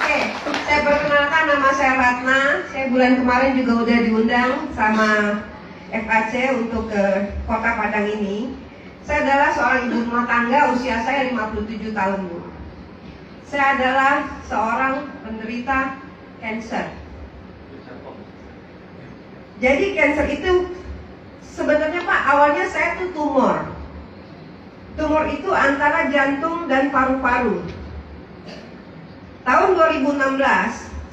Oke, saya perkenalkan, nama saya Ratna. Saya bulan kemarin juga udah diundang sama FAC untuk ke Kota Padang ini. Saya adalah seorang ibu rumah tangga, usia saya 57 tahun, Bu. Saya adalah seorang penderita kanker. Jadi kanker itu sebenarnya Pak, awalnya saya tuh tumor. Tumor itu antara jantung dan paru-paru. Tahun 2016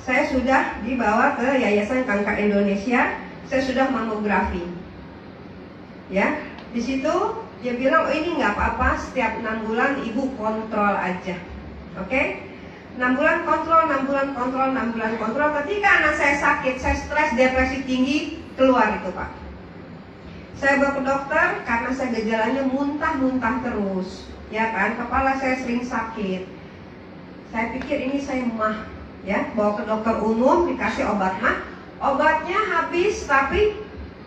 saya sudah dibawa ke Yayasan Kanker Indonesia. Saya sudah mamografi. Ya, di situ dia bilang, oh ini nggak apa-apa, setiap 6 bulan ibu kontrol aja. Oke? 6 bulan kontrol, 6 bulan kontrol, 6 bulan kontrol. Ketika anak saya sakit, saya stres, depresi tinggi, keluar itu Pak. Saya bawa ke dokter karena saya gejalanya muntah-muntah terus, ya kan, kepala saya sering sakit. Saya pikir ini saya mah, ya, bawa ke dokter umum, dikasih obat mah, obatnya habis tapi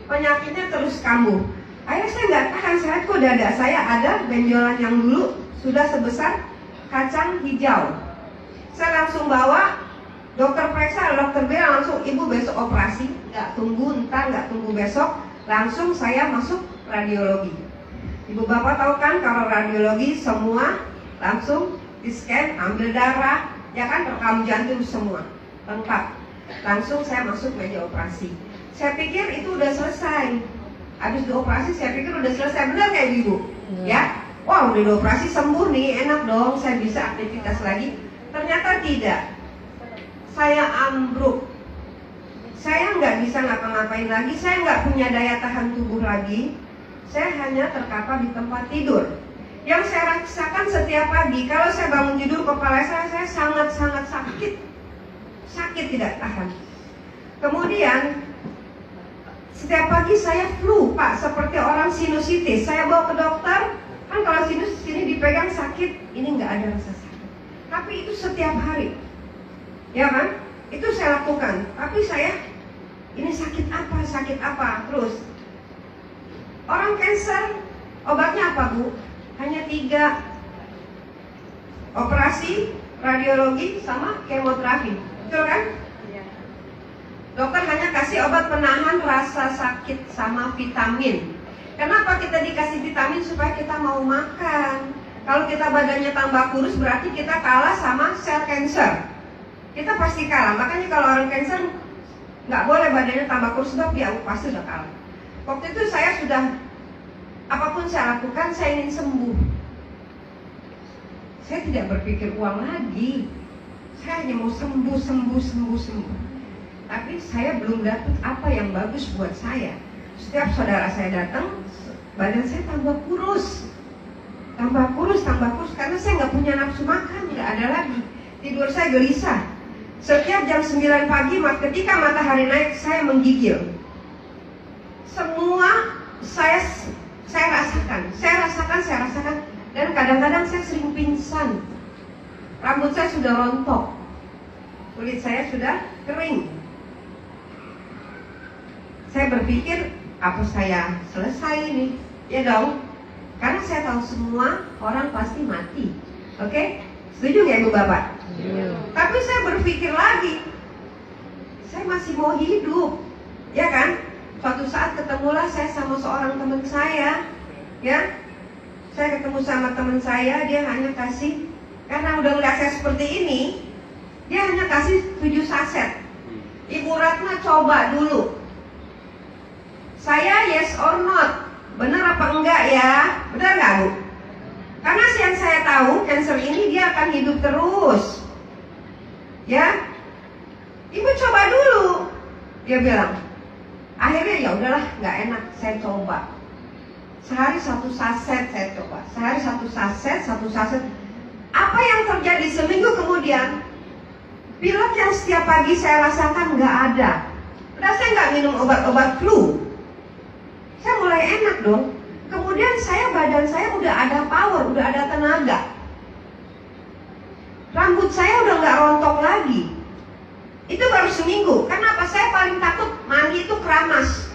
penyakitnya terus kambuh. Akhirnya saya nggak tahan, saya kok dada saya ada benjolan yang dulu sudah sebesar kacang hijau. Saya langsung bawa, dokter periksa, dokter bilang langsung ibu besok operasi, nggak tunggu entar, nggak tunggu besok, langsung saya masuk radiologi. Ibu bapak tahu kan kalau radiologi semua langsung di scan, ambil darah, ya kan, rekam jantung semua lengkap. Langsung saya masuk meja operasi. Saya pikir itu udah selesai. Habis dioperasi saya pikir udah selesai, benar kayak ibu? Ya, wow, udah dioperasi sembuh nih, enak dong, saya bisa aktivitas lagi. Ternyata tidak. Saya ambruk. Saya nggak bisa ngapa-ngapain lagi, saya nggak punya daya tahan tubuh lagi. Saya hanya terkapar di tempat tidur. Yang saya rasakan setiap pagi, kalau saya bangun tidur, kepala saya sangat-sangat sakit. Sakit tidak tahan. Kemudian setiap pagi saya flu Pak, seperti orang sinusitis. Saya bawa ke dokter, kan kalau sinus sini dipegang sakit, ini nggak ada rasa sakit. Tapi itu setiap hari, ya kan? Itu saya lakukan. Tapi saya, ini sakit apa? Terus orang kanker, obatnya apa Bu? Hanya 3, operasi, radiologi, sama kemoterapi, betul kan? Iya. Dokter hanya kasih obat penahan rasa sakit sama vitamin. Kenapa kita dikasih vitamin? Supaya kita mau makan. Kalau kita badannya tambah kurus berarti kita kalah sama sel kanker. Kita pasti kalah. Makanya kalau orang kanker nggak boleh badannya tambah kurus, sebab dia pasti udah kalah. Waktu itu saya sudah, apapun saya lakukan, saya ingin sembuh. Saya tidak berpikir uang lagi. Saya hanya mau sembuh. Tapi saya belum dapat apa yang bagus buat saya. Setiap saudara saya datang, badan saya tambah kurus, karena saya nggak punya nafsu makan, nggak ada lagi. Tidur saya gelisah. Setiap jam 9 pagi, ketika matahari naik, saya menggigil. Semua saya rasakan, dan kadang-kadang saya sering pingsan. Rambut saya sudah rontok, kulit saya sudah kering. Saya berpikir, apa saya selesai ini? Ya dong, karena saya tahu semua orang pasti mati. Oke? Setuju ya Ibu Bapak? Tapi saya berpikir lagi, saya masih mau hidup, ya kan? Suatu saat ketemulah saya sama seorang teman saya, ya. Saya ketemu sama teman saya, dia hanya kasih, karena udah ngeliat saya seperti ini, dia hanya kasih 7 saset. Ibu Ratna coba dulu. Saya yes or not, benar apa enggak ya? Benar nggak Bu? Karena yang saya tahu, kanker ini dia akan hidup terus. Ya, Ibu coba dulu. Dia bilang. Akhirnya ya udahlah, nggak enak, saya coba. Sehari 1 saset saya coba. Sehari 1 saset. Apa yang terjadi seminggu kemudian? Pilek yang setiap pagi saya rasakan nggak ada. Udah saya nggak minum obat-obat flu. Saya mulai enak dong. Kemudian badan saya udah ada power, udah ada tenaga. Rambut saya udah nggak rontok lagi. Itu baru seminggu. Kenapa? Saya paling takut mandi itu keramas.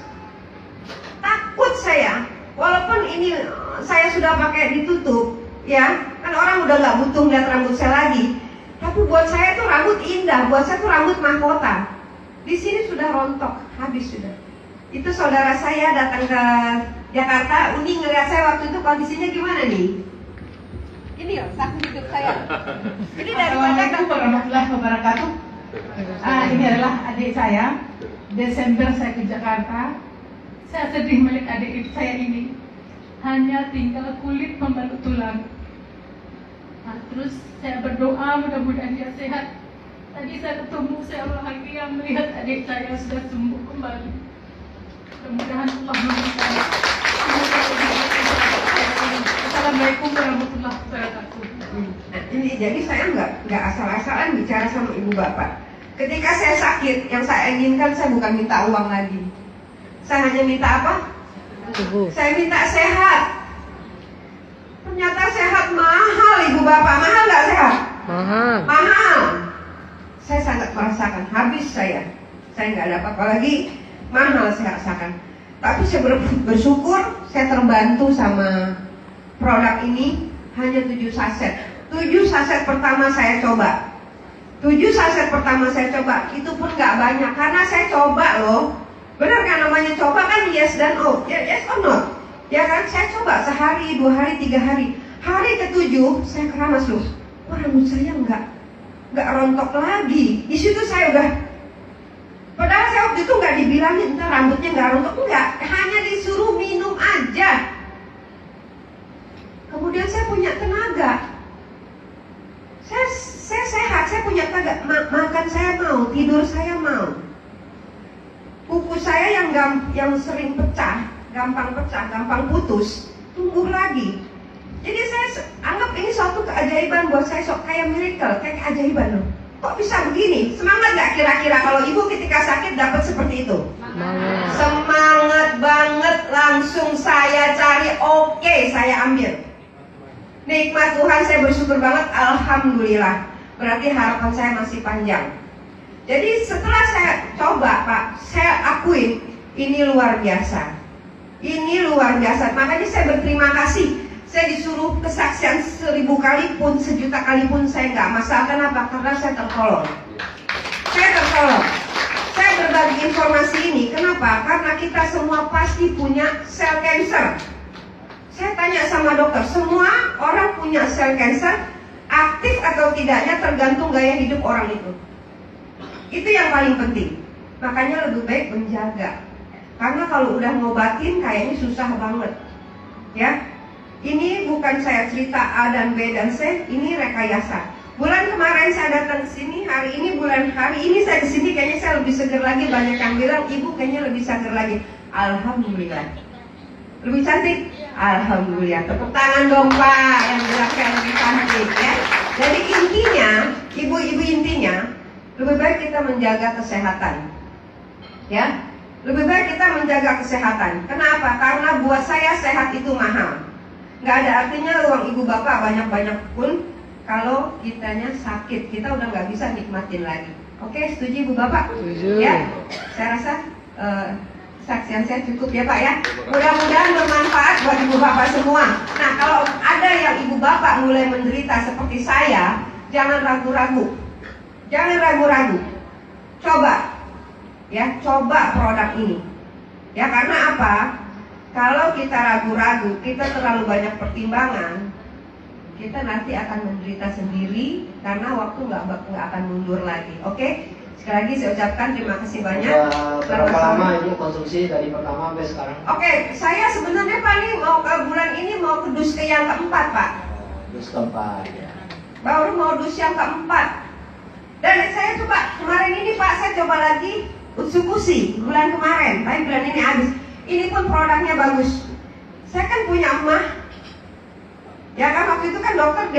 Takut saya. Walaupun ini saya sudah pakai ditutup, ya kan orang udah nggak butuh lihat rambut saya lagi. Tapi buat saya tuh rambut indah, buat saya tuh rambut mahkota. Di sini sudah rontok, habis sudah. Itu saudara saya datang ke Jakarta, Uni ngeliat saya waktu itu kondisinya gimana nih? Ini loh, saksi hidup saya. Ini dari mana? Assalamualaikum warahmatullahi wabarakatuh. Ini adalah adik saya. Desember saya ke Jakarta. Saya sedih melihat adik saya ini hanya tinggal kulit membalut tulang. Terus saya berdoa mudah-mudahan dia sehat. Tadi saya ketemu, saya bahagia melihat adik saya sudah sembuh kembali. Mudah-mudahan Allah memberikan. Assalamualaikum warahmatullahi wabarakatuh. Ini jadi saya nggak asal-asalan bicara sama ibu bapak. Ketika saya sakit, yang saya inginkan saya bukan minta uang lagi. Saya hanya minta apa? Saya minta sehat. Ternyata sehat mahal, ibu bapak. Mahal nggak sehat? Mahal. Saya sangat merasakan, habis saya nggak ada apa-apa lagi, mahal saya rasakan. Tapi saya bersyukur saya terbantu sama produk ini. Hanya 7 saset. 7 saset pertama saya coba. 7 saset pertama saya coba, itu pun nggak banyak karena saya coba loh. Benar kan namanya coba kan, yes dan oh, yes or not? Ya kan, saya coba sehari, 2 hari, 3 hari. Hari ke-7 saya keramas loh. Wah, rambut saya nggak rontok lagi. Di situ saya udah. Padahal saya waktu itu nggak dibilangin entar rambutnya nggak rontok, enggak. Hanya disuruh minum aja. Kemudian saya punya tenaga. Saya sehat, saya punya tenaga. Makan saya mau, tidur saya mau. Kuku saya yang sering pecah, gampang putus, tumbuh lagi. Jadi saya anggap ini suatu keajaiban buat saya, kayak miracle, kayak keajaiban loh. Kok bisa begini? Semangat gak kira-kira kalau ibu ketika sakit dapat seperti itu? Semangat banget, langsung saya cari, oke, saya ambil. Nikmat Tuhan, saya bersyukur banget, alhamdulillah. Berarti harapan saya masih panjang. Jadi setelah saya coba Pak, saya akuin ini luar biasa. Ini luar biasa. Makanya saya berterima kasih. Saya disuruh kesaksian 1000 kali pun, 1.000.000 kali pun saya nggak masalah. Kenapa? Karena saya tertolong. Saya tertolong. Saya berbagi informasi ini. Kenapa? Karena kita semua pasti punya sel cancer. Saya tanya sama dokter, semua orang punya sel cancer, aktif atau tidaknya tergantung gaya hidup orang itu. Itu yang paling penting. Makanya lebih baik menjaga. Karena kalau udah ngobatin kayaknya susah banget. Ya. Ini bukan saya cerita A dan B dan C, ini rekayasa. Bulan kemarin saya datang ke sini, hari ini saya ke sini kayaknya saya lebih seger lagi. Banyak yang bilang ibu kayaknya lebih seger lagi. Alhamdulillah. Lebih cantik? Alhamdulillah. Tepuk tangan dong Pak yang bilang saya lebih cantik ya. Jadi intinya, ibu-ibu intinya, lebih baik kita menjaga kesehatan. Ya. Lebih baik kita menjaga kesehatan. Kenapa? Karena buat saya sehat itu mahal. Nggak ada artinya uang ibu bapak banyak-banyak pun kalau kitanya sakit, kita udah nggak bisa nikmatin lagi. Oke, setuju ibu bapak? Setuju. Ya, saya rasa saksian saya cukup ya Pak ya. Mudah-mudahan bermanfaat buat ibu bapak semua. Nah, kalau ada yang ibu bapak mulai menderita seperti saya, jangan ragu-ragu. Jangan ragu-ragu. Coba. Ya, coba produk ini. Ya, karena apa? Kalau kita ragu-ragu, kita terlalu banyak pertimbangan, kita nanti akan menderita sendiri karena waktu nggak akan mundur lagi. Oke? Sekali lagi saya ucapkan terima kasih banyak. Berapa lama ini konsumsi dari pertama sampai sekarang? Oke, saya sebenarnya Pak ini mau ke bulan ini mau ke dus ke yang keempat Pak. Dus keempat ya. Baru mau dus yang keempat. Dan saya coba kemarin ini Pak, saya coba lagi Utsukushi bulan kemarin, tapi bulan ini habis. Ini pun produknya bagus. Saya kan punya emah. Ya kan waktu itu kan dokter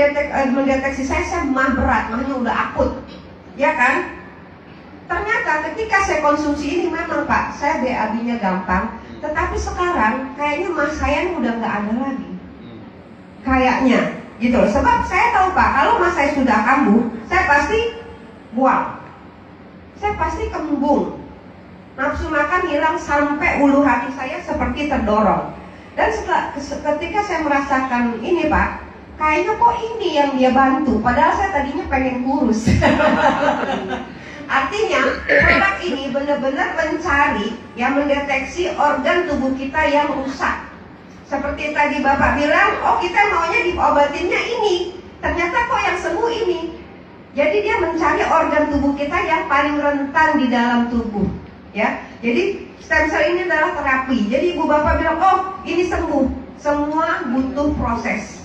mendeteksi saya emah berat, emahnya udah akut. Ya kan? Ternyata ketika saya konsumsi ini memang Pak, saya BAB-nya gampang. Tetapi sekarang kayaknya emah saya udah nggak ada lagi. Kayaknya gitu loh. Sebab saya tahu Pak, kalau emah saya sudah kambuh, saya pasti buang. Saya pasti kembung. Nafsu makan hilang sampai ulu hati saya seperti terdorong. Dan ketika saya merasakan ini Pak, kayaknya kok ini yang dia bantu, padahal saya tadinya pengen kurus. Artinya produk ini benar-benar mencari, yang mendeteksi organ tubuh kita yang rusak. Seperti tadi Bapak bilang, oh kita maunya diobatinnya ini, ternyata kok yang sembuh ini. Jadi dia mencari organ tubuh kita yang paling rentan di dalam tubuh, ya. Jadi stem cell ini adalah terapi. Jadi ibu bapak bilang, oh ini sembuh. Semua butuh proses.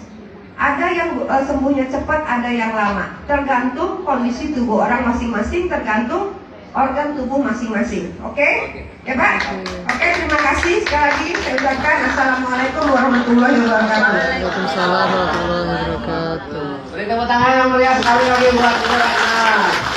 Ada yang sembuhnya cepat, ada yang lama. Tergantung kondisi tubuh orang masing-masing, tergantung organ tubuh masing-masing. Oke? Ya Pak? Oke, terima kasih. Sekali lagi saya ucapkan Assalamualaikum warahmatullahi wabarakatuh. Waalaikumsalam warahmatullahi wabarakatuh. Beri tepuk tangan yang meriah sekali lagi buat Ibu Ratna.